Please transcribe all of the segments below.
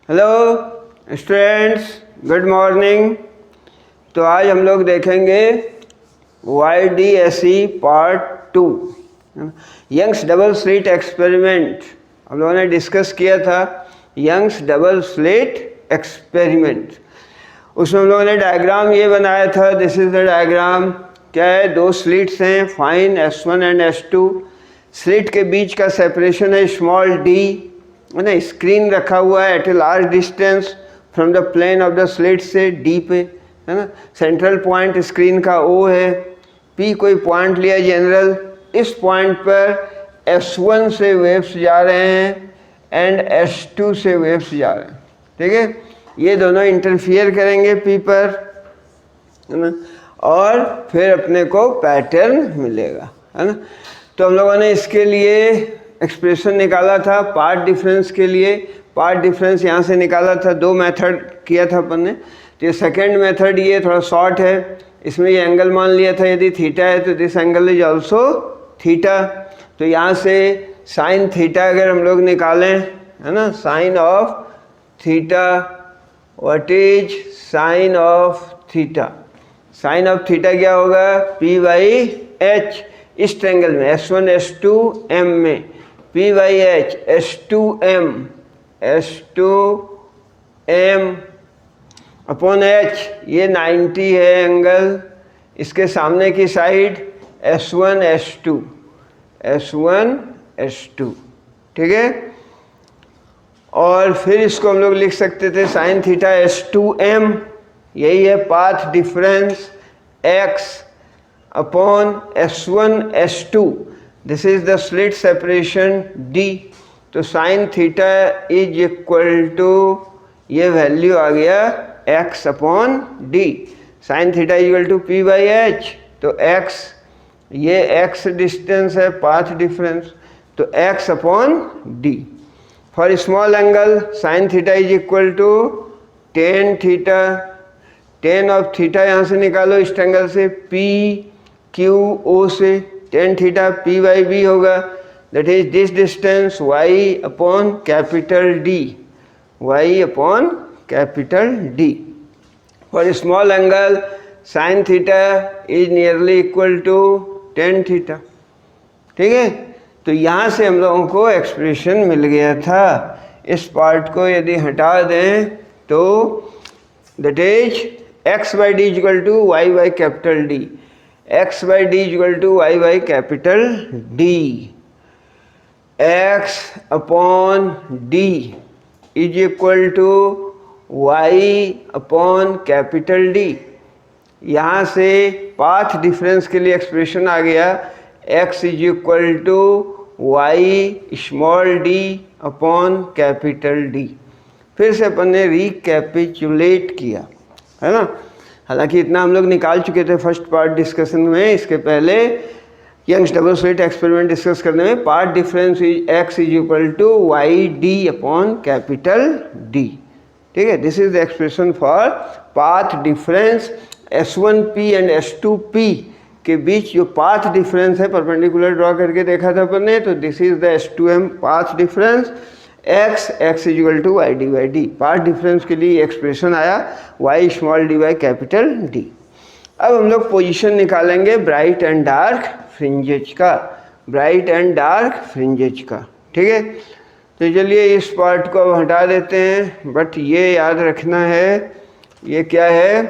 Hello students, good morning. तो आज हम लोग देखेंगे YDSE part 2 Young's double slit experiment. हम लोगों ने डिस्कस किया था यंग्स डबल स्लिट एक्सपेरिमेंट। उसमें हम लोगों ने डायग्राम ये बनाया था, दिस इज द डायग्राम। क्या है, दो स्लिट्स हैं, fine S1 and S2। Slit के बीच का सेपरेशन है स्मॉल d, है ना। स्क्रीन रखा हुआ है at a large distance from the plane of the slit से d पे, है ना। सेंट्रल पॉइंट स्क्रीन का O है। P कोई पॉइंट लिया जनरल, इस पॉइंट पर S1 से वेव्स जा रहे हैं एंड S2 से वेव्स जा रहे हैं, ठीक है। ये दोनों इंटरफियर करेंगे P पर, है ना, और फिर अपने को पैटर्न मिलेगा, है ना। तो हम लोगों ने इसके लिए एक्सप्रेशन निकाला था पार्ट डिफरेंस के लिए। पार्ट डिफरेंस यहाँ से निकाला था, दो मेथड किया था अपन ने। तो ये सेकेंड मेथड, ये थोड़ा शॉर्ट है। इसमें ये एंगल मान लिया था, यदि थीटा है तो this angle is also theta. तो यहाँ से साइन थीटा अगर हम लोग निकालें, है ना, sine of theta, what is sine of theta? Sine of theta क्या होगा? P/H। इस ट्रायंगल में S1 S2 M में P/H S2M अपॉन H, ये 90 है एंगल। इसके सामने की साइड S1 S2, ठीक है। और फिर इसको हम लोग लिख सकते थे साइन थीटा S2M, यही है path difference x upon S1 S2, this is the slit separation d। तो sine theta is equal to, ये वैल्यू आ गया x upon d। Sine theta is equal to P/H, तो x, ये x distance है, path difference, तो x upon d। For small angle sine theta is equal to tan theta. Tan of theta यहाँ से निकालो इस एंगल से, PQO से, टेन थीटा P/B होगा, that is this distance y upon capital D। For small angle sine theta is nearly equal to tan theta, ठीक है। तो यहाँ से हम लोगों को एक्सप्रेशन मिल गया था। इस पार्ट को यदि हटा दें तो that is x/d is equal to y capital D। x/d is equal to y capital D। x upon d is equal to y upon capital D। यहाँ से पाथ डिफरेंस के लिए एक्सप्रेशन आ गया, x is equal to y small d upon capital D। फिर से अपन ने recapitulate किया, है ना। हालांकि इतना हम लोग निकाल चुके थे फर्स्ट पार्ट डिस्कशन में। इसके पहले Young's double slit experiment discuss करने में path difference x is equal to y/d upon capital D, ठीक है। This is the expression for path difference S1P and S2P के बीच जो पाथ डिफरेंस है, परपेंडिकुलर ड्रॉ करके देखा था अपन ने। तो this is the S2M path difference, x is equal to y/d। Path difference के लिए एक्सप्रेशन आया y small dy capital D। अब हम लोग पोजीशन निकालेंगे ब्राइट एंड डार्क फ्रिंजेज का, ठीक है। तो चलिए इस पार्ट को अब हटा देते हैं, बट ये याद रखना है, ये क्या है,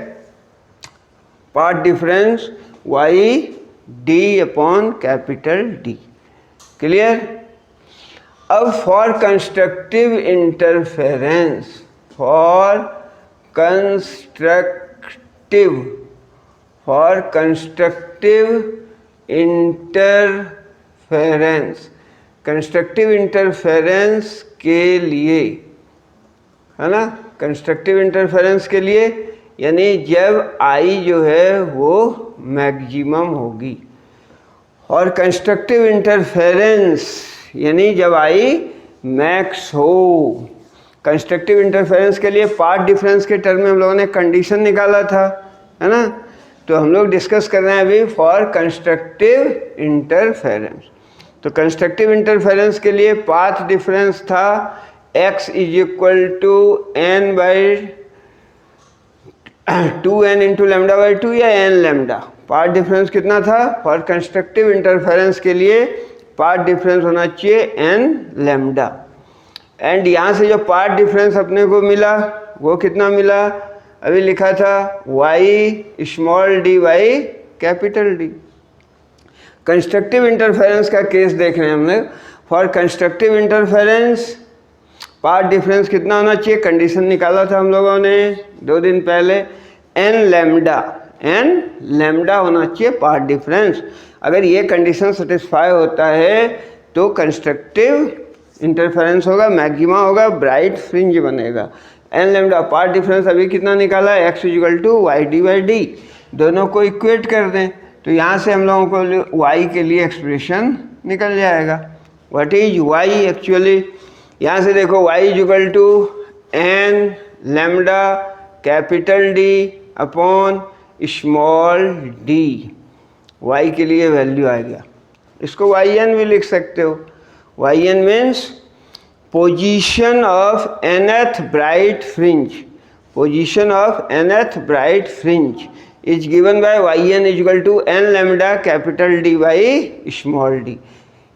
path difference y/d upon capital D, clear. अब for constructive interference, constructive interference के लिए, है ना, कंस्ट्रक्टिव इंटरफेरेंस के लिए यानी जब I जो है वो मैक्सिमम होगी, और कंस्ट्रक्टिव इंटरफेरेंस यानी जब I मैक्स हो। कंस्ट्रक्टिव इंटरफेरेंस के लिए पार्ट डिफरेंस के टर्म में हम लोगों ने कंडीशन निकाला था, है ना। तो हम लोग डिस्कस कर रहे हैं अभी फॉर कंस्ट्रक्टिव इंटरफेरेंस। तो कंस्ट्रक्टिव इंटरफेरेंस के लिए पाथ डिफरेंस था x is equal to n by 2n into lambda by 2 या n लेमडा। पार्ट डिफरेंस कितना था? फॉर कंस्ट्रक्टिव इंटरफेरेंस के लिए पार्ट डिफरेंस होना चाहिए n लेमडा। एंड यहाँ से जो पार्ट डिफरेंस अपने को मिला वो कितना मिला? अभी लिखा था y small d by capital D। Constructive interference का केस देख रहे हैं हमने। For constructive interference path difference कितना होना चाहिए? कंडीशन निकाला था हम लोगों ने 2 दिन पहले, n लैम्डा होना चाहिए पार्ट डिफरेंस। अगर ये कंडीशन सेटिस्फाई होता है तो कंस्ट्रक्टिव इंटरफेरेंस होगा, मैक्सिमा होगा, ब्राइट फ्रिंज बनेगा। n लैम्डा पार्ट डिफरेंस अभी कितना निकाला? x equal to y d by d. दोनों को इक्वेट कर दें तो यहाँ से हम लोगों को y के लिए एक्सप्रेशन निकल जाएगा। What is y actually? यहाँ से देखो y equal to n lambda capital D upon small d। y के लिए वैल्यू आ गया। इसको yn भी लिख सकते हो। yn means position of nth bright fringe. Position of nth bright fringe is given by yn equal to n lambda capital D by small d।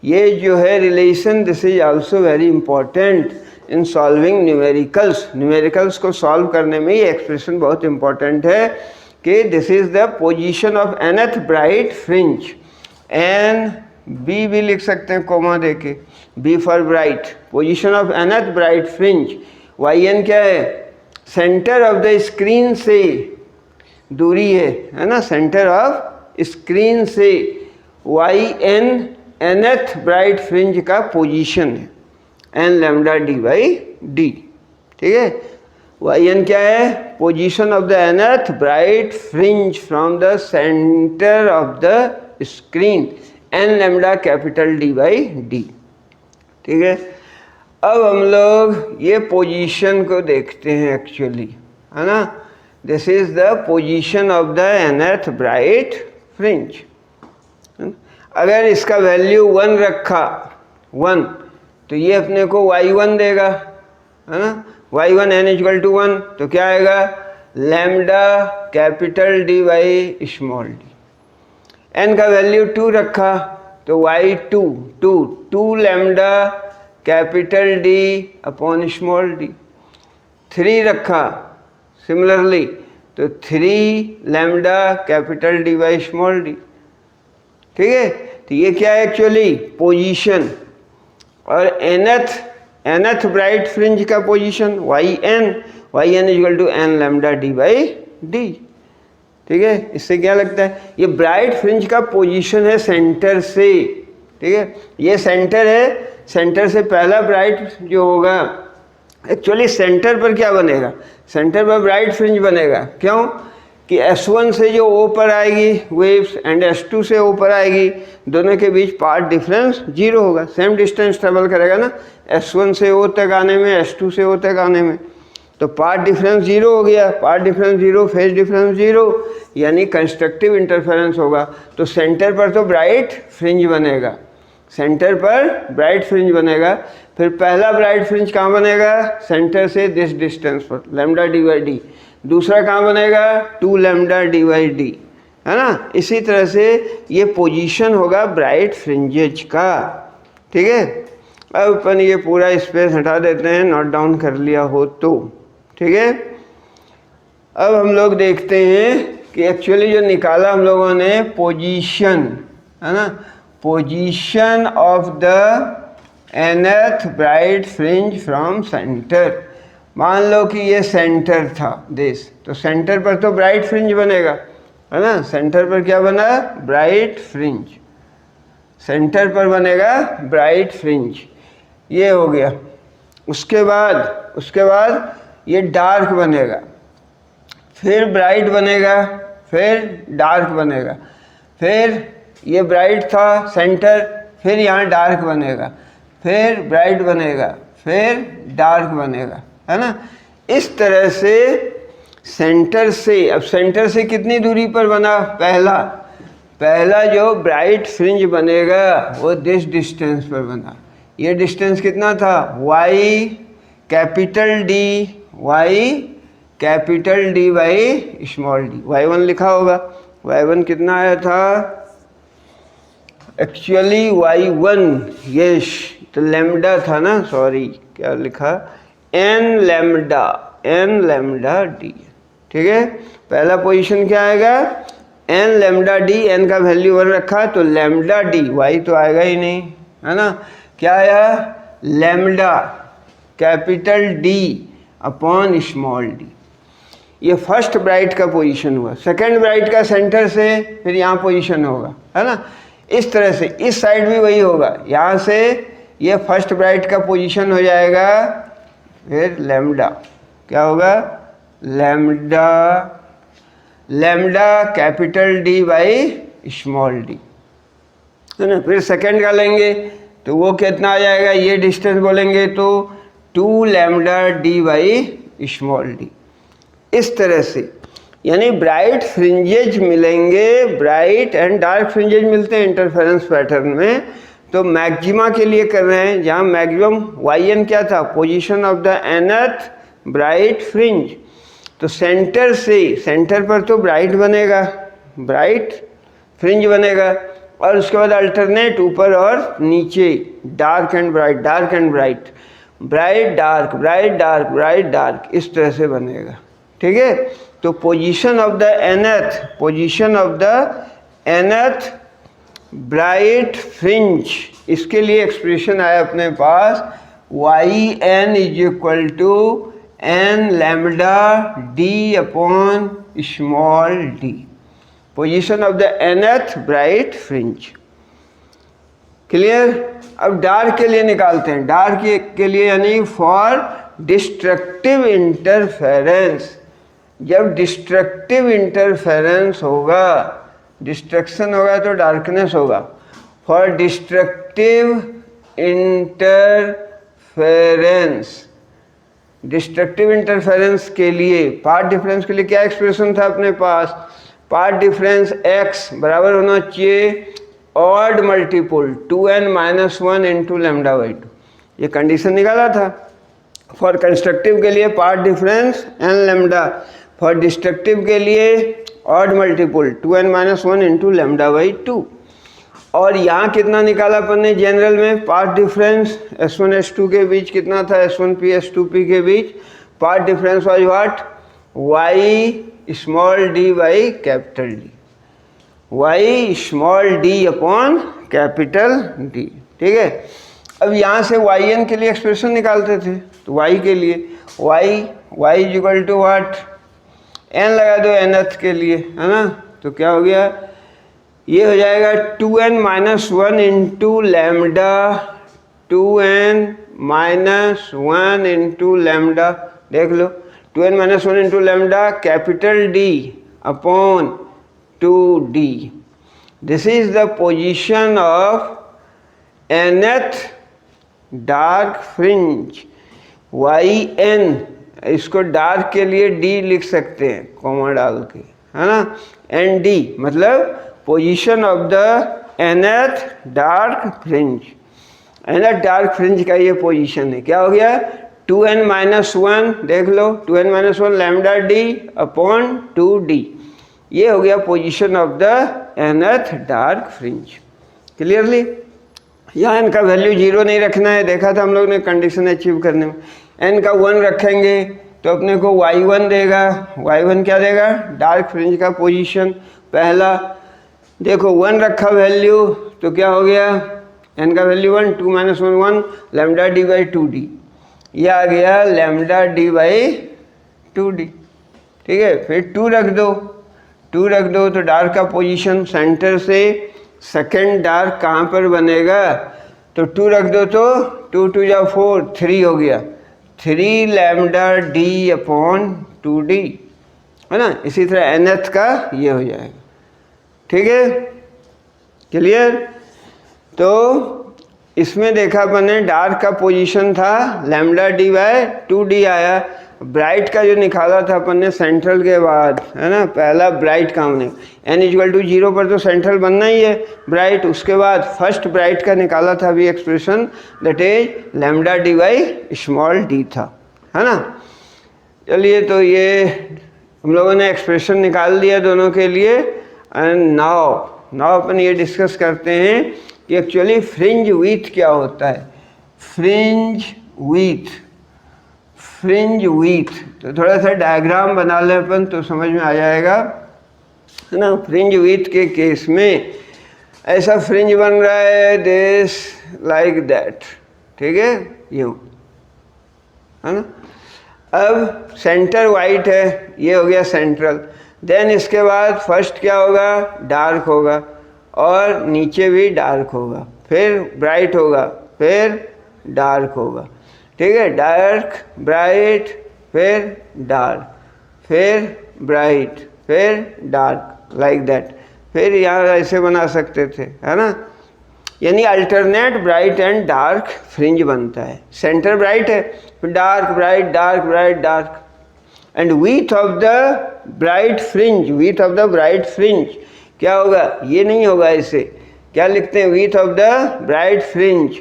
ये जो है relation, this is also very important in solving numericals. Numericals को solve करने में ये एक्सप्रेशन बहुत important है कि this is the position of nth bright fringe. N b भी लिख सकते हैं कोमा देके, b for bright. Position of nth bright fringe. yn क्या है? सेंटर ऑफ द स्क्रीन से दूरी है ना, सेंटर ऑफ स्क्रीन से yn nth ब्राइट फ्रिंज का पोजीशन है, n lambda d by d। ठीक है। yn क्या है? Position of the nth bright fringe from the centre of the screen, n lambda capital D by d। ठीक है। अब हम लोग ये पोजीशन को देखते हैं एक्चुअली, है ना। This is the position of the nth bright fringe. अगर इसका वैल्यू 1 रखा 1 तो ये अपने को y1 देगा, है ना। y1 n इक्वल टू 1 तो क्या आएगा? Lambda capital D by small d। n का वैल्यू 2 रखा तो y2 2 lambda capital D upon small d। 3 रखा सिमिलरली तो 3 lambda capital D by small d। ठीक है। तो ये क्या है एक्चुअली? पोजीशन। और nth ब्राइट फ्रिंज का position yn equal to n lambda d by d। ठीक है। इससे क्या लगता है? ये ब्राइट फ्रिंज का पोजीशन है सेंटर से। ठीक है। ये सेंटर है, सेंटर से पहला ब्राइट जो होगा एक्चुअली सेंटर पर क्या बनेगा? सेंटर पर ब्राइट फ्रिंज बनेगा। क्यों? कि S1 से जो O पर आएगी वेव्स एंड S2 से O पर आएगी, दोनों के बीच पार्ट डिफरेंस 0 होगा। सेम डिस्टेंस ट्रेवल करेगा ना S1 से O तक आने में, S2 से O तक आने में, तो पार्ट डिफरेंस 0 हो गया। पार्ट डिफरेंस 0, फेज डिफरेंस 0, यानी कंस्ट्रक्टिव इंटरफेरेंस होगा। तो सेंटर पर तो ब्राइट फ्रिंज बनेगा, सेंटर पर ब्राइट फ्रिंज बनेगा। फिर पहला ब्राइट फ्रिंज कहाँ बनेगा? सेंटर से दिस डिस्टेंस पर, लैम्डा d बाई d। दूसरा कहाँ बनेगा? 2 लैम्डा d बाई d, है ना। इसी तरह से ये पोजीशन होगा ब्राइट फ्रिंजेज का। ठीक है। अब अपन ये पूरा स्पेस हटा देते हैं, नोट डाउन कर लिया हो तो। ठीक है। अब हम लोग देखते हैं कि एक्चुअली जो निकाला हम लोगों ने पोजीशन, है ना, position of the nth bright fringe from centre. मान लो कि ये सेंटर था दिस, तो सेंटर पर तो ब्राइट फ्रिंज बनेगा, है ना। सेंटर पर क्या बना? Bright fringe. सेंटर पर बनेगा ब्राइट फ्रिंज। ये हो गया। उसके बाद ये डार्क बनेगा, फिर ब्राइट बनेगा, फिर डार्क बनेगा, फिर ये ब्राइट था सेंटर, फिर यहाँ डार्क बनेगा, फिर ब्राइट बनेगा, फिर डार्क बनेगा, है ना। इस तरह से सेंटर से, अब सेंटर से कितनी दूरी पर बना? पहला जो ब्राइट फ्रिंज बनेगा वो दिस डिस्टेंस पर बना। ये डिस्टेंस कितना था? y capital D y capital D by small d. y1 लिखा होगा, y1 कितना आया था एक्चुअली y1, यस तो लैम्डा था ना, सॉरी क्या लिखा, n लैम्डा डी। ठीक है, पहला पोजीशन क्या आएगा n लैम्डा डी, n का वैल्यू 1 रखा तो लैम्डा डी, y तो आएगा ही नहीं है ना, क्या आया lambda capital D upon small D. ये फर्स्ट ब्राइट का पोजीशन हुआ। सेकंड ब्राइट का सेंटर से फिर यहाँ पोजीशन होगा, है ना, इस तरह से इस साइड भी वही होगा, यहाँ से ये फर्स्ट ब्राइट का पोजीशन हो जाएगा, फिर लैम्डा क्या होगा lambda capital D by small D, है ना। फिर सेकंड का लेंगे तो वो कितना आ जाएगा, ये डिस्टेंस बोलेंगे तो 2 lambda D by small D. इस तरह से यानी ब्राइट फ्रिंजेज मिलेंगे, ब्राइट एंड डार्क फ्रिंजेज मिलते हैं इंटरफेरेंस पैटर्न में। तो मैक्सिमा के लिए कर रहे हैं, जहाँ मैक्सिमम yn क्या था, position of the nth bright fringe. तो सेंटर से, सेंटर पर तो ब्राइट बनेगा, ब्राइट फ्रिंज बनेगा, और उसके बाद अल्टरनेट ऊपर और नीचे dark and bright, dark and bright, bright dark, bright dark, bright dark, इस तरह से बनेगा। ठीक है, तो position of the nth bright fringe, इसके लिए एक्सप्रेशन आया अपने पास yn is equal to n lambda D upon small D, position of the nth bright fringe. Clear. अब डार्क के लिए निकालते हैं, डार्क के लिए यानी फॉर डिस्ट्रक्टिव इंटरफेरेंस। जब डिस्ट्रक्टिव इंटरफेरेंस होगा, डिस्ट्रक्शन होगा तो डार्कनेस होगा। For destructive interference, destructive interference के लिए पार्ट डिफरेंस के लिए क्या एक्सप्रेशन था अपने पास, पार्ट डिफरेंस x बराबर होना चाहिए odd multiple 2n-1 into lambda by 2, ये कंडीशन निकाला था। फॉर कंस्ट्रक्टिव के लिए path difference n lambda, for destructive के लिए odd multiple 2n-1 into lambda by 2। और यहाँ कितना निकाला अपन ने जनरल में, पार्ट डिफरेंस s1 s2 के बीच कितना था, s1p s2p के बीच part difference was what, y small d by capital D, y small d upon capital D. ठीक है, अब यहाँ से yn के लिए एक्सप्रेशन निकालते थे, तो y के लिए y is equal to what, n लगा दो nth के लिए, है ना, तो क्या हो गया, ये हो जाएगा 2n-1 into lambda, 2n-1 into lambda, देख लो 2n-1 into lambda capital D upon 2d। This is the position of nth dark fringe yn, इसको डार्क के लिए d लिख सकते हैं कॉमा डाल के, है ना, एंड d मतलब position of the nth dark fringe. nth dark fringe का ये पोजीशन है, क्या हो गया 2n-1, देख लो 2n-1 lambda D upon 2d, ये हो गया position of the nth dark fringe. Clearly, यहाँ n का वैल्यू 0 नहीं रखना है, देखा था हम लोग ने कंडीशन अचीव करने में। n का 1 रखेंगे तो अपने को y1 देगा, y1 क्या देगा, डार्क फ्रिंज का पोजीशन पहला। देखो 1 रखा वैल्यू तो क्या हो गया, n का value 1, 2-1 lambda D by 2d, ये आ गया लैम्डा डी बाई 2d। ठीक है, फिर 2 रख दो तो डार्क का पोजीशन सेंटर से सेकंड डार्क कहाँ पर बनेगा, तो 2 रख दो तो 2 2 जा 4, 3 हो गया, 3 लैम्डा डी अपॉन 2d, है ना। इसी तरह nth का ये हो जाएगा। ठीक है, क्लियर। तो इसमें देखा अपन ने डार्क का पोजीशन था लैम्डा डी बाय 2d आया, ब्राइट का जो निकाला था अपन ने सेंट्रल के बाद, है ना, पहला ब्राइट का हमने n इक्वल टू 0 पर तो सेंट्रल बनना ही है ब्राइट, उसके बाद फर्स्ट ब्राइट का निकाला था अभी expression, that is lambda D by small D था। है ना। चलिए, तो ये हम लोगों ने एक्सप्रेशन निकाल दिया दोनों के लिए। एंड नाउ अपन ये डिस्कस करते हैं कि एक्चुअली फ्रिंज विड्थ क्या होता है। फ्रिंज विड्थ तो थोड़ा सा डायग्राम बना लें अपन तो समझ में आ जाएगा, है ना। फ्रिंज विड्थ के केस में ऐसा फ्रिंज बन रहा है दिस लाइक दैट, ठीक है, यूँ, है ना। अब सेंटर वाइट है, ये हो गया सेंट्रल। देन इसके बाद फर्स्ट क्या होगा, डार्क होगा और नीचे भी डार्क होगा, फिर ब्राइट होगा, फिर डार्क होगा, ठीक है। डार्क, ब्राइट, फिर डार्क, फिर ब्राइट, फिर डार्क, लाइक दैट। फिर यहाँ ऐसे बना सकते थे, है ना। यानी alternate bright and dark fringe बनता है। सेंटर ब्राइट है, फिर dark, bright, dark, bright, dark. And width of the bright fringe क्या होगा, ये नहीं होगा, ऐसे क्या लिखते हैं, width of the bright fringe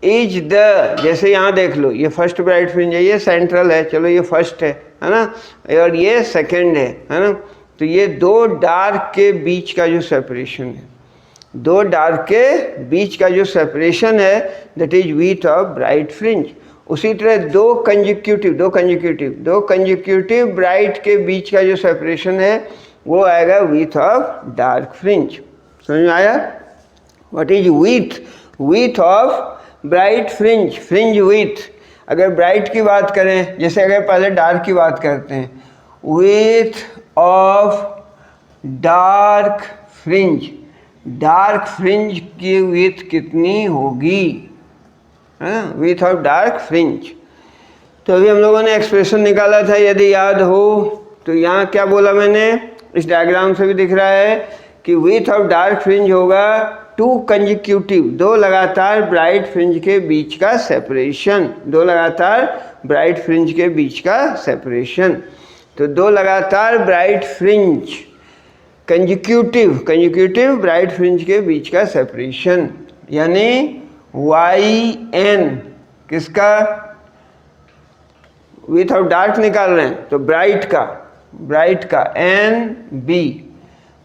is the, जैसे यहाँ देख लो, ये फर्स्ट ब्राइट फ्रिंज है, ये सेंट्रल है, चलो ये फर्स्ट है ना, और ये सेकंड है ना। तो ये दो डार्क के बीच का जो सेपरेशन है, दो डार्क के बीच का जो सेपरेशन है, that is width of bright fringe. उसी तरह दो कंजिक्यूटिव ब्राइट के बीच का जो सेपरेशन है वो आएगा विड्थ ऑफ डार्क फ्रिंज। समझ में आया? What is width of bright fringe width. अगर ब्राइट की बात करें, जैसे अगर पहले डार्क की बात करते हैं, विड्थ ऑफ डार्क फ्रिंज की विड्थ कितनी होगी, है ना, विड्थ ऑफ डार्क फ्रिंज। तो अभी हम लोगों ने एक्सप्रेशन निकाला था, यदि याद हो तो यहाँ क्या बोला मैंने, इस डायग्राम से भी दिख रहा है कि विड्थ ऑफ डार्क फ्रिंज होगा टू कंजिक्यूटिव, दो लगातार ब्राइट फ्रिंज के बीच का सेपरेशन, दो लगातार ब्राइट फ्रिंज के बीच का सेपरेशन। तो दो लगातार bright fringe, consecutive bright fringe के बीच का सेपरेशन, यानी YN किसका, विड्थ ऑफ डार्क निकाल रहे हैं तो ब्राइट का NB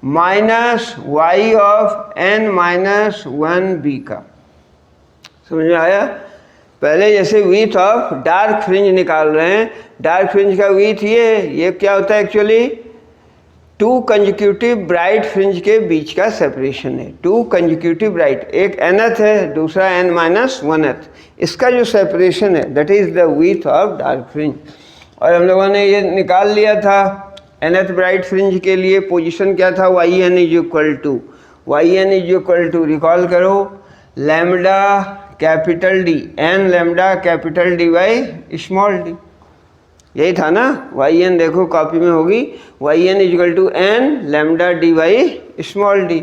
minus Y of N minus 1B का। समझ में आया? पहले जैसे विड्थ ऑफ डार्क फ्रिंज निकाल रहे हैं, डार्क फ्रिंज का विड्थ ये क्या होता है actually, to consecutive bright fringe के बीच का सेपरेशन है। टू कंजिक्यूटिव ब्राइट, एक nth है, दूसरा n माइनस 1th, इसका जो सेपरेशन है that is the width of dark fringe. और हम लोगों ने ये निकाल लिया था nth ब्राइट फ्रिंज के लिए पोजीशन क्या था, yn is equal to recall करो, lambda capital D, n lambda capital D by small d, यही था ना। yn देखो कॉपी में होगी, yn is equal to n lambda d by small d।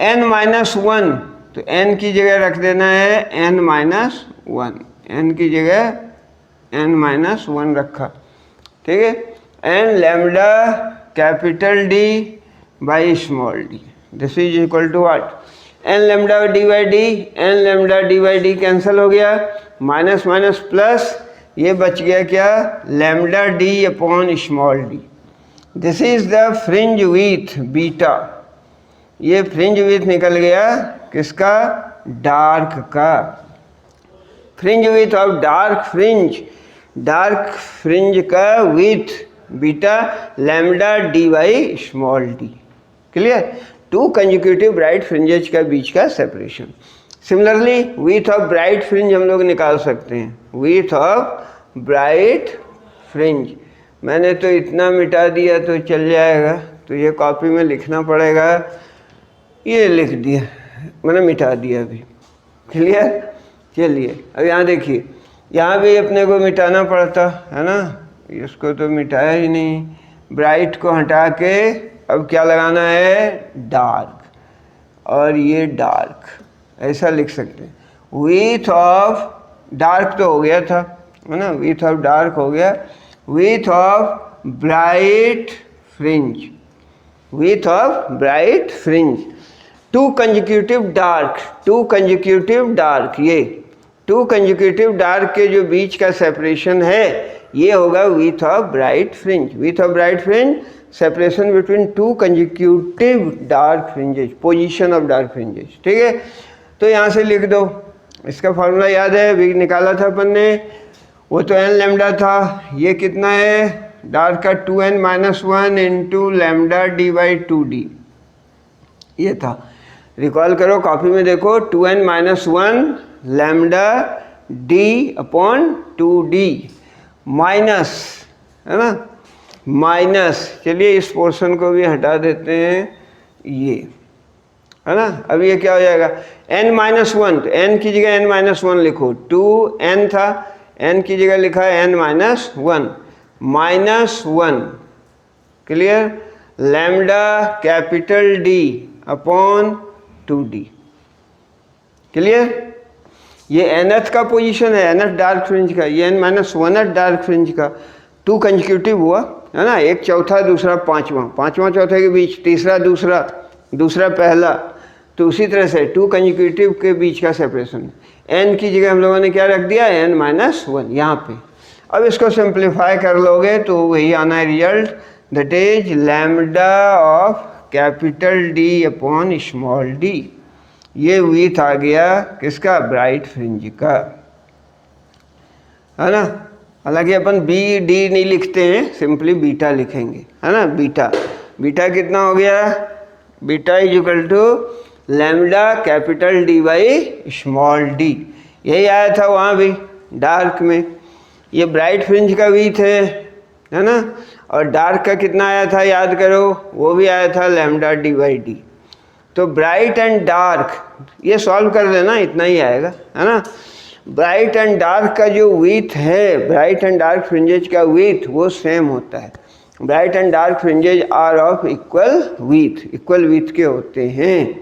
n minus 1, तो n की जगह रख देना है n माइनस 1, n की जगह n माइनस 1 रखा, ठीक है। n lambda capital D by small d, this is equal to what, n lambda d by d, n lambda d by d cancel हो गया, माइनस माइनस प्लस, ये बच गया क्या, lambda d upon small d। This is the fringe width beta. ये fringe width निकल गया किसका, डार्क का। Fringe width of dark fringe का width beta lambda d by small d। Clear? Two consecutive bright fringes का बीच का separation. Similarly width of bright fringe हम लोग निकाल सकते हैं, विड्थ ऑफ ब्राइट फ्रिंज। मैंने तो इतना मिटा दिया तो चल जाएगा, तो ये कॉपी में लिखना पड़ेगा, ये लिख दिया मैंने, मिटा दिया अभी। क्लियर? चलिए अब यहाँ देखिए, यहाँ भी अपने को मिटाना पड़ता है ना, इसको तो मिटाया ही नहीं, ब्राइट को हटा के अब क्या लगाना है, डार्क, और ये डार्क, ऐसा लिख सकते हैं। विड्थ ऑफ डार्क तो हो गया था, है ना, विड्थ ऑफ डार्क हो गया, width of bright fringe, to consecutive dark, ये टू कंजिक्यूटिव डार्क के जो बीच का सेपरेशन है ये होगा width of bright fringe. Width of bright fringe separation between two consecutive dark fringes, position of dark fringes, ठीक है। तो यहाँ से लिख दो, इसका फॉर्मूला याद है, भी निकाला था अपन ने, वो तो एन लैम्डा था, ये कितना है डार्क का 2n-1 into lambda D by 2d, ये था। रिकॉल करो, कॉपी में देखो, 2n-1 lambda D upon 2d minus, है ना, माइनस, चलिए इस पोर्शन को भी हटा देते हैं, ये है ना। अब ये क्या हो जाएगा, n-1, तो n की जगह n-1 लिखो, 2n था, n की जगह लिखा है n-1 -1, clear, lambda capital D upon 2d, clear. ये nth का पोजीशन है, nth डार्क फ्रिंज का, ये n-1 डार्क फ्रिंज का, 2 कंजिक्यूटिव हुआ, है ना, एक चौथा दूसरा पांचवा, पांचवा चौथे के बीच तीसरा दूसरा, दूसरा पहला, तो उसी तरह से 2 कंजिक्यूटिव के बीच का सेपरेशन। n की जगह हम लोगों ने क्या रख दिया, n-1 यहाँ पे। अब इसको सिंप्लीफाई कर लोगे तो वही आना है result, that is lambda of capital D upon small d। ये विथ आ गया किसका, ब्राइट फ्रिंज का, है ना। हालांकि अपन बी डी नहीं लिखते हैं, सिंपली बीटा लिखेंगे, है ना। बीटा, बीटा कितना हो गया, beta is equal to lambda capital D by small d। यही आया था वहाँ भी डार्क में, ये ब्राइट फ्रिंज का विथ है ना। और डार्क का कितना आया था याद करो, वो भी आया था लैम्डा डी बाई डी। तो ब्राइट एंड डार्क ये सॉल्व कर लेना, इतना ही आएगा, है ना। ब्राइट एंड डार्क का जो विथ है, ब्राइट एंड डार्क फ्रिंजेज का विथ वो सेम होता है। Bright and dark fringes are of equal width के होते हैं।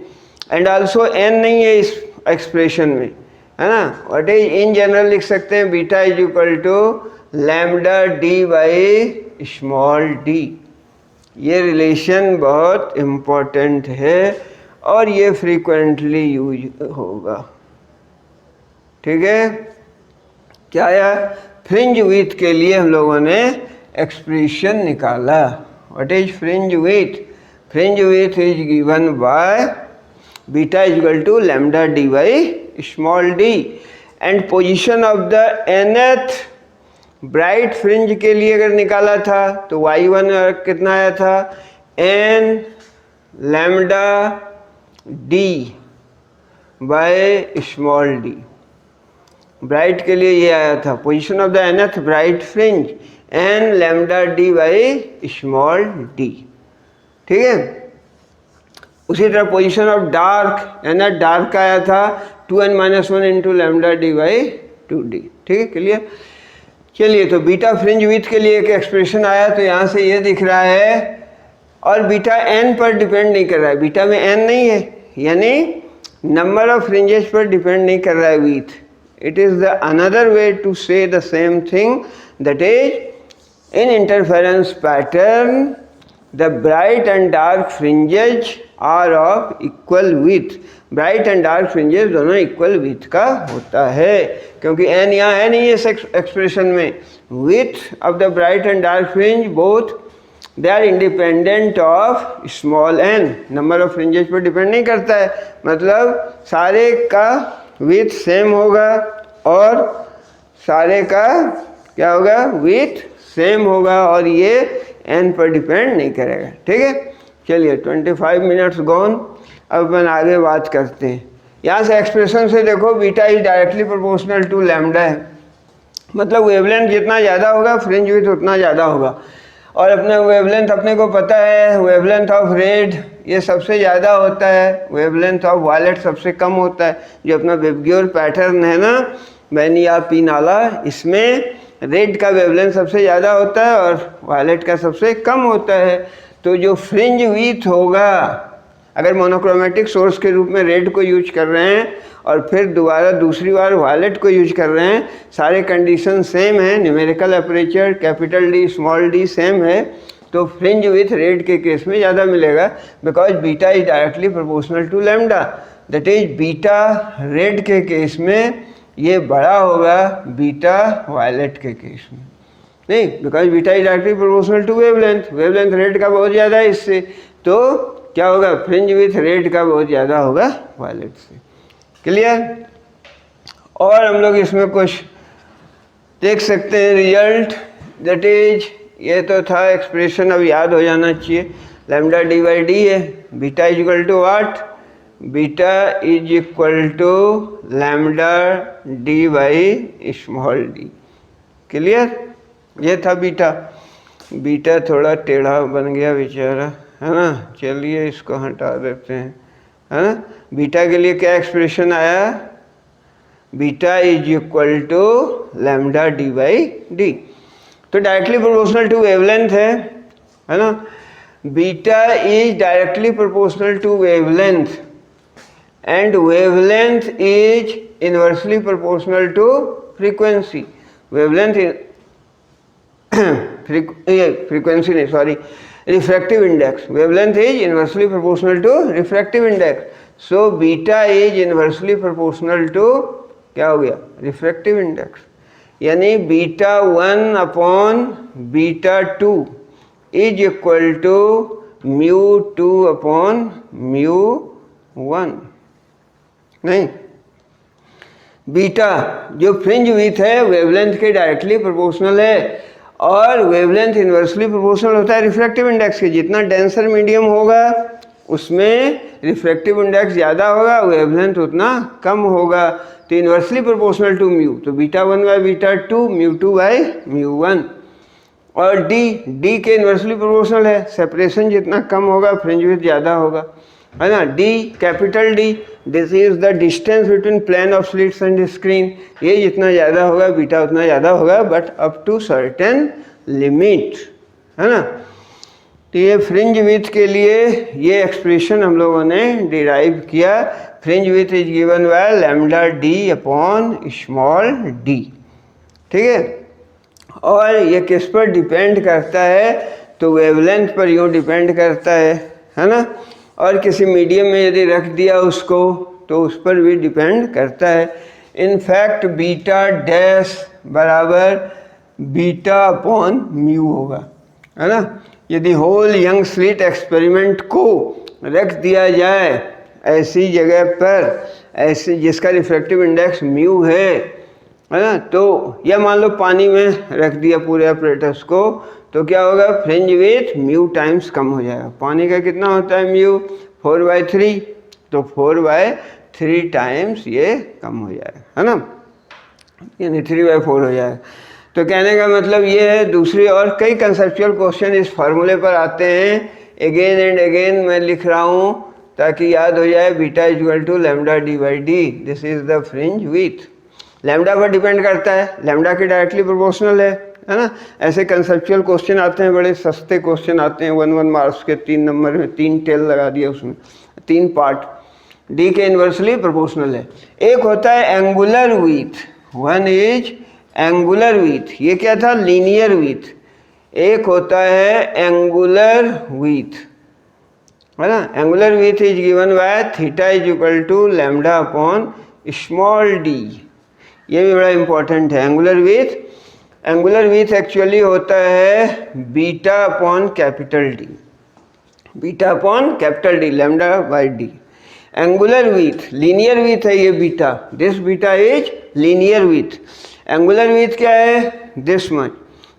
एंड आल्सो n नहीं है इस एक्सप्रेशन में, है ना। व्हाट इज इन जनरल लिख सकते हैं, beta is equal to lambda D by small d। ये रिलेशन बहुत इम्पोर्टेंट है और ये फ्रीक्वेंटली यूज होगा, ठीक है। क्या आया, फ्रिंज विथ के लिए हम लोगों ने एक्सप्रेशन निकाला। What is fringe width, fringe width is given by beta is equal to lambda D by small d। And position of the nth bright fringe के लिए अगर निकाला था तो y1 कितना आया था, n lambda d by small d। Bright के लिए ये आया था, position of the nth bright fringe n lambda d by small d, ठीक है। उसी तरह position of dark, nth dark का आया था 2n-1 into lambda d by 2d, ठीक है, क्लियर। चलिए, तो बीटा फ्रिंज विथ के लिए एक एक्सप्रेशन आया, तो यहाँ से ये दिख रहा है, और बीटा n पर डिपेंड नहीं कर रहा है, बीटा में n नहीं है, यानी नंबर ऑफ फ्रिंजेस पर डिपेंड नहीं कर रहा है width. It is the another way to say the same thing, that is in interference pattern the bright and dark fringes are of equal width. Bright and dark fringes दोनों equal width का होता है, क्योंकि n यहाँ है नहीं इस expression में। Width of the bright and dark fringe both they are independent of small n। Number of fringes पर डिपेंड नहीं करता है, मतलब सारे का विथ सेम होगा और सारे का क्या होगा, विथ सेम होगा, और ये n पर डिपेंड नहीं करेगा, ठीक है। चलिए, 25 मिनट्स गॉन, अब अपन आगे बात करते हैं। यहाँ से एक्सप्रेशन से देखो, beta is directly proportional to lambda है, मतलब वेवलेंथ जितना ज़्यादा होगा फ्रिंज विथ उतना ज़्यादा होगा। और अपने वेवलेंथ अपने को पता है, वेवलेंथ ऑफ रेड ये सबसे ज़्यादा होता है, वेवलेंथ ऑफ वायलेट सबसे कम होता है। जो अपना विबग्योर पैटर्न है ना, बैनिया पी नाला, इसमें रेड का वेवलेंथ सबसे ज़्यादा होता है और वायलेट का सबसे कम होता है। तो जो फ्रिंज विथ होगा, अगर मोनोक्रोमेटिक सोर्स के रूप में रेड को यूज कर रहे हैं और फिर दोबारा दूसरी बार वायलेट को यूज कर रहे हैं, सारे कंडीशन सेम है, numerical aperture capital D small d same है, तो फ्रिंज विथ रेड के केस में ज़्यादा मिलेगा, because beta is directly proportional to lambda. That is beta red के केस में ये बड़ा होगा बीटा वायलेट के केस में। नहीं, because beta is directly proportional to wavelength, wavelength red का बहुत ज़्यादा है इससे, तो क्या होगा, फ्रिंज विथ रेट का बहुत ज़्यादा होगा वायलेट से। क्लियर? और हम लोग इसमें कुछ देख सकते हैं रिजल्ट, दैट इज, ये तो था एक्सप्रेशन, अब याद हो जाना चाहिए, लैम्डा डी बाई डी है, beta is equal to what, beta is equal to lambda D by small D. Clear? ये था बीटा, बीटा थोड़ा टेढ़ा बन गया बेचारा, है ना, चलिए इसको हटा देते हैं, है ना। बीटा के लिए क्या एक्सप्रेशन आया, beta is equal to lambda D by d, तो डायरेक्टली प्रोपोर्शनल टू वेवलेंथ है ना। Beta is directly proportional to wavelength and wavelength is inversely proportional to frequency. Wavelength frequency नहीं, sorry, refractive index, wavelength is inversely proportional to refractive index, so beta is inversely proportional to क्या हो गया, refractive index, यानी beta 1 upon beta 2 is equal to mu 2 upon mu 1। नहीं, beta जो fringe width है wavelength के directly proportional है, और वेवलेंथ इनवर्सली प्रोपोर्शनल होता है रिफ्रैक्टिव इंडेक्स के, जितना डेंसर मीडियम होगा उसमें रिफ्रैक्टिव इंडेक्स ज़्यादा होगा, वेवलेंथ उतना कम होगा, तो इनवर्सली प्रोपोर्शनल टू म्यू, तो beta 1 by beta 2, mu 2 by mu 1। और डी के इनवर्सली प्रोपोर्शनल है, सेपरेशन जितना कम होगा फ्रिंज विड्थ ज़्यादा होगा, है ना। D, capital D, this is the distance between plane of slits and screen, ये जितना ज़्यादा होगा बीटा उतना ज़्यादा होगा, but up to certain limit, है ना। तो ये फ्रिंज विड्थ के लिए ये एक्सप्रेशन हम लोगों ने डिराइव किया, fringe width is given by lambda D upon small D, ठीक है। और ये किस पर डिपेंड करता है, तो वेवलेंथ पर यूँ डिपेंड करता है ना, और किसी मीडियम में यदि रख दिया उसको तो उस पर भी डिपेंड करता है। इनफैक्ट बीटा डैश बराबर बीटा अपॉन म्यू होगा, है ना। यदि होल यंग स्लिट एक्सपेरिमेंट को रख दिया जाए ऐसी जगह पर, ऐसे जिसका रिफ्रैक्टिव इंडेक्स म्यू है ना, तो या मान लो पानी में रख दिया पूरे अपरेटस को, तो क्या होगा, फ्रिंज विड्थ म्यू टाइम्स कम हो जाएगा। पानी का कितना होता है म्यू, 4/3, तो 4/3 टाइम्स ये कम हो जाएगा, है ना, यानी 3/4 हो जाएगा। तो कहने का मतलब ये है, दूसरी और कई कंसेप्चुअल क्वेश्चन इस फार्मूले पर आते हैं, अगेन एंड अगेन मैं लिख रहा हूँ ताकि याद हो जाए, beta is equal to lambda D by D, this is the fringe width. Lambda पर डिपेंड करता है, लैम्डा के डायरेक्टली प्रोपोर्शनल है ना। ऐसे कंसेप्चुअल क्वेश्चन आते हैं, बड़े सस्ते क्वेश्चन आते हैं, 1 मार्क्स के, 3 नंबर में 3 टेल लगा दिया उसमें, 3 पार्ट, डी के इन्वर्सली प्रोपोर्शनल है। एक होता है angular width, one is angular width, ये क्या था, लीनियर विड्थ। एक होता है एंगुलर विड्थ, है ना। Angular width is given by theta is equal to lambda upon small D, ये भी बड़ा इंपॉर्टेंट है। एंगुलर विड्थ एक्चुअली होता है beta upon capital D, beta upon capital D, lambda by d. Angular width, linear width है ये beta, this beta is linear width. Angular width क्या है, दिस मच।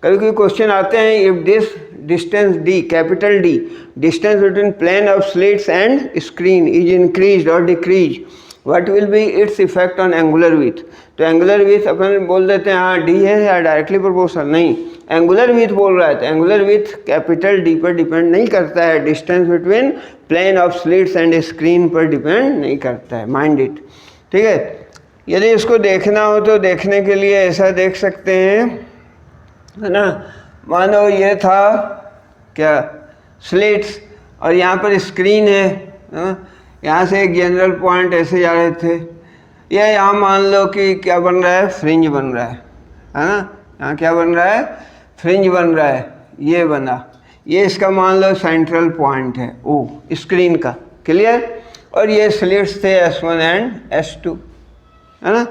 कभी कभी क्वेश्चन आते हैं, if this distance d, capital D, distance between plane of slits and screen is increase और decrease, what will be its effect on angular width. तो angular width अपन बोल देते हैं हाँ डी है या डायरेक्टली प्रोपोर्शनल, नहीं, एंगुलर विड्थ बोल रहा है, तो एंगुलर विड्थ कैपिटल डी पर डिपेंड नहीं करता है, distance between plane of slits and screen पर डिपेंड नहीं करता है, माइंड इट, ठीक है। यदि इसको देखना हो तो देखने के लिए ऐसा देख सकते हैं, है ना। मानो ये था क्या, स्लिट्स, और यहाँ पर स्क्रीन है, यहाँ से एक जनरल पॉइंट ऐसे जा रहे थे, या यहाँ मान लो कि क्या बन रहा है, फ्रिंज बन रहा है ना। यहाँ क्या बन रहा है, फ्रिंज बन रहा है, ये बना, ये इसका मान लो सेंट्रल पॉइंट है ओ स्क्रीन का, क्लियर। और ये स्लिट्स थे S1 एंड S2, है ना।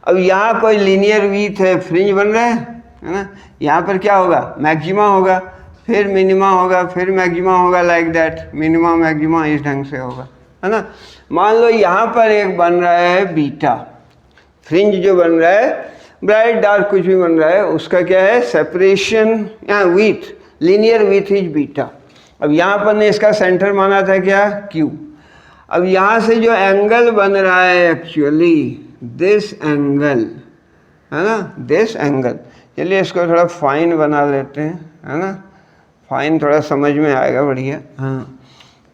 अब यहाँ कोई लीनियर विड्थ है, फ्रिंज बन रहा है, है ना। यहाँ पर क्या होगा, मैक्सिमा होगा, फिर मिनिमा होगा, फिर मैक्सिमा होगा, लाइक दैट, मिनिमा मैक्सिमा इस ढंग से होगा, है ना। मान लो यहाँ पर एक बन रहा है बीटा, फ्रिंज जो बन रहा है, ब्राइट डार्क कुछ भी बन रहा है, उसका क्या है, सेपरेशन या with, linear with is beta. अब यहाँ पर ने इसका सेंटर माना था क्या, क्यू। अब यहाँ से जो एंगल बन रहा है एक्चुअली दिस एंगल, है ना, दिस एंगल, चलिए इसको थोड़ा फाइन बना लेते हैं, है ना, फाइन थोड़ा समझ में आएगा बढ़िया। हाँ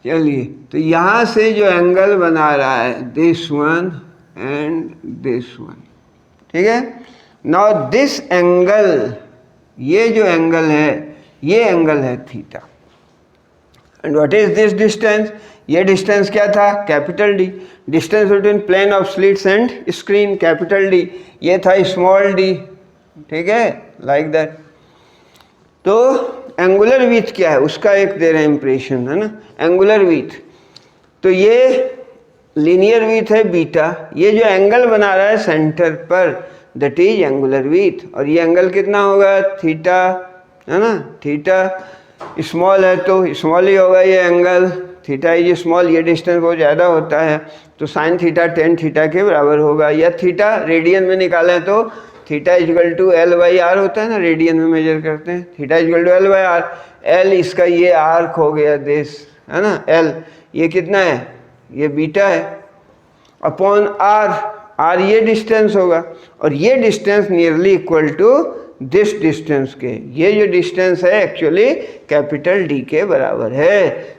चलिए, तो यहाँ से जो एंगल बना रहा है this one and this one, ठीक है। नाउ दिस एंगल, ये जो एंगल है ये एंगल है theta. And what is this distance, ये डिस्टेंस क्या था, capital D, distance between plane of slits and screen, capital D, ये था स्मॉल डी, ठीक है, लाइक दैट। तो एंगुलर विथ क्या है उसका एक दे रहे हैं इंप्रेशन, है ना, एंगुलर विथ, तो ये लीनियर विथ है बीटा, ये जो एंगल बना रहा है सेंटर पर दैट इज एंगुलर विथ, और ये एंगल कितना होगा, थीटा, है ना, थीटा स्मॉल है तो स्मॉल ही होगा ये एंगल, थीटा इज स्मॉल, ये डिस्टेंस बहुत ज़्यादा होता है तो साइन थीटा टेन थीटा के बराबर होगा, या थीटा रेडियन में निकालें तो theta is equal to L by R होता है ना, रेडियन में मेजर करते हैं, theta is equal to L by R, L इसका ये आर्क हो गया दिस, है ना, एल ये कितना है, ये बीटा है, अपॉन आर, आर ये डिस्टेंस होगा, और ये distance nearly equal to this distance के, ये जो डिस्टेंस है एक्चुअली कैपिटल डी के बराबर है।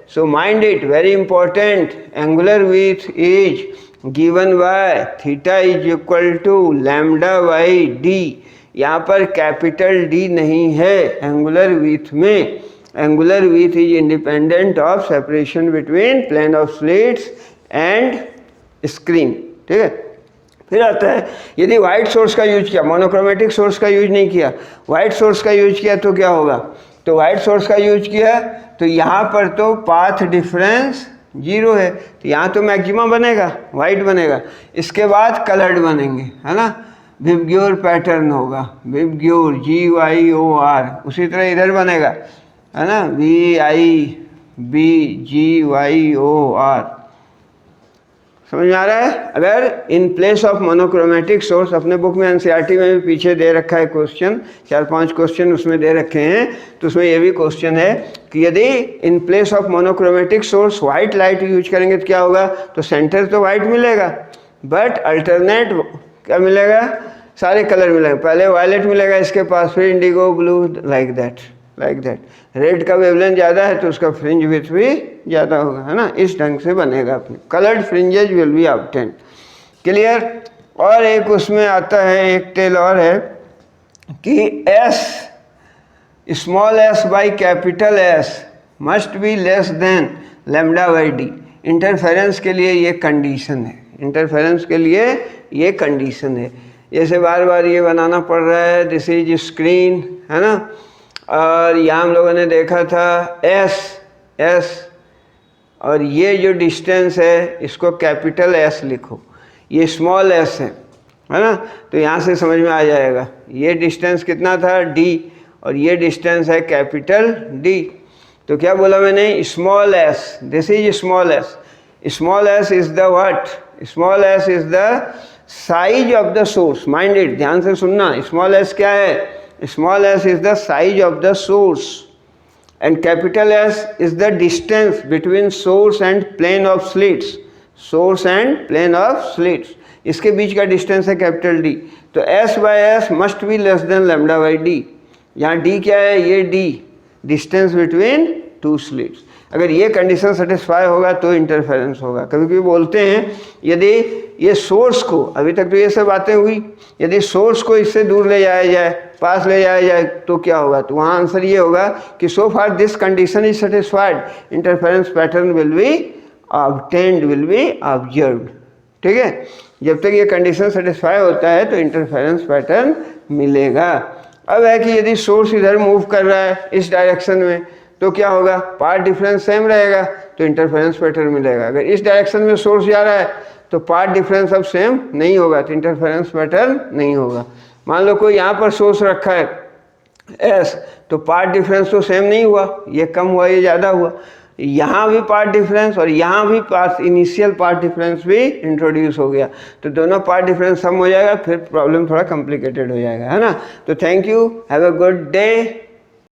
So mind it, very important, angular width is given by theta is equal to lambda by D, यहाँ पर कैपिटल डी नहीं है एंगुलर विथ में, angular width is independent of separation between plane of slits and screen, ठीक है। फिर आता है यदि वाइट सोर्स का यूज किया, मोनोक्रोमेटिक सोर्स का यूज नहीं किया, वाइट सोर्स का यूज किया तो क्या होगा, तो वाइट सोर्स का यूज किया तो यहाँ पर तो पाथ डिफरेंस जीरो है, तो यहाँ तो मैक्सिमा बनेगा, वाइट बनेगा, इसके बाद कलर्ड बनेंगे, है ना, विबग्योर पैटर्न होगा, विबग्योर GYOR, उसी तरह इधर बनेगा, है ना, VIBGYOR, समझ में आ रहा है। अगर in place of monochromatic source, अपने बुक में एनसीईआरटी में भी पीछे दे रखा है क्वेश्चन, 4-5 क्वेश्चन उसमें दे रखे हैं, तो उसमें ये भी क्वेश्चन है कि यदि in place of monochromatic source white light use करेंगे तो क्या होगा, तो सेंटर तो वाइट मिलेगा बट अल्टरनेट क्या मिलेगा, सारे कलर मिलेंगे, पहले वायलेट मिलेगा इसके पास, फिर Indigo, blue, like that, like that. Red का वेवलेंथ ज़्यादा है तो उसका फ्रिंज विड्थ भी ज़्यादा होगा, है ना, इस ढंग से बनेगा अपने, coloured fringes will be obtained, clear. और एक उसमें आता है, एक टेल और है कि S, small S by capital S must be less than lambda by D, interference के लिए ये कंडीशन है, इंटरफेरेंस के लिए ये कंडीशन है, जैसे बार बार ये बनाना पड़ रहा है, दिस इज स्क्रीन, है ना, और यहाँ हम लोगों ने देखा था एस, और ये जो डिस्टेंस है इसको कैपिटल एस लिखो, ये स्मॉल एस है ना, तो यहाँ से समझ में आ जाएगा ये डिस्टेंस कितना था डी, और ये डिस्टेंस है कैपिटल डी, तो क्या बोला मैंने, small S, this is small S, small S is the what, small S is the size of the source, mind it, ध्यान से सुनना, स्मॉल एस क्या है, small s is the size of the source and capital S is the distance between source and plane of slits, source and plane of slits, इसके बीच का distance है capital D, तो S by S must be less than lambda by D, यहाँ D क्या है, ये D, distance between two slits, अगर ये कंडीशन सेटिस्फाई होगा तो इंटरफेरेंस होगा। कभी कभी बोलते हैं यदि ये सोर्स को, अभी तक तो ये सब बातें हुई, यदि सोर्स को इससे दूर ले जाया जाए, पास ले जाया जाए तो क्या होगा, तो वहाँ आंसर ये होगा कि so far this condition is satisfied, interference pattern will be obtained, will be observed, ठीक है, जब तक ये कंडीशन सेटिस्फाई होता है तो इंटरफेरेंस पैटर्न मिलेगा। अब है कि यदि सोर्स इधर मूव कर रहा है इस डायरेक्शन में तो क्या होगा, पाथ डिफरेंस सेम रहेगा तो इंटरफेरेंस पैटर्न मिलेगा, अगर इस डायरेक्शन में सोर्स जा रहा है तो पाथ डिफरेंस अब सेम नहीं होगा तो इंटरफेरेंस पैटर्न नहीं होगा। मान लो कोई यहाँ पर सोर्स रखा है एस, तो पार्ट डिफरेंस तो सेम नहीं हुआ, ये कम हुआ ये ज़्यादा हुआ। यहाँ भी पार्ट डिफरेंस और यहाँ भी पार्ट इनिशियल पार्ट डिफरेंस भी इंट्रोड्यूस हो गया, तो दोनों पार्ट डिफरेंस सम हो जाएगा, फिर प्रॉब्लम थोड़ा कॉम्प्लिकेटेड हो जाएगा, है ना। तो thank you, have a good day.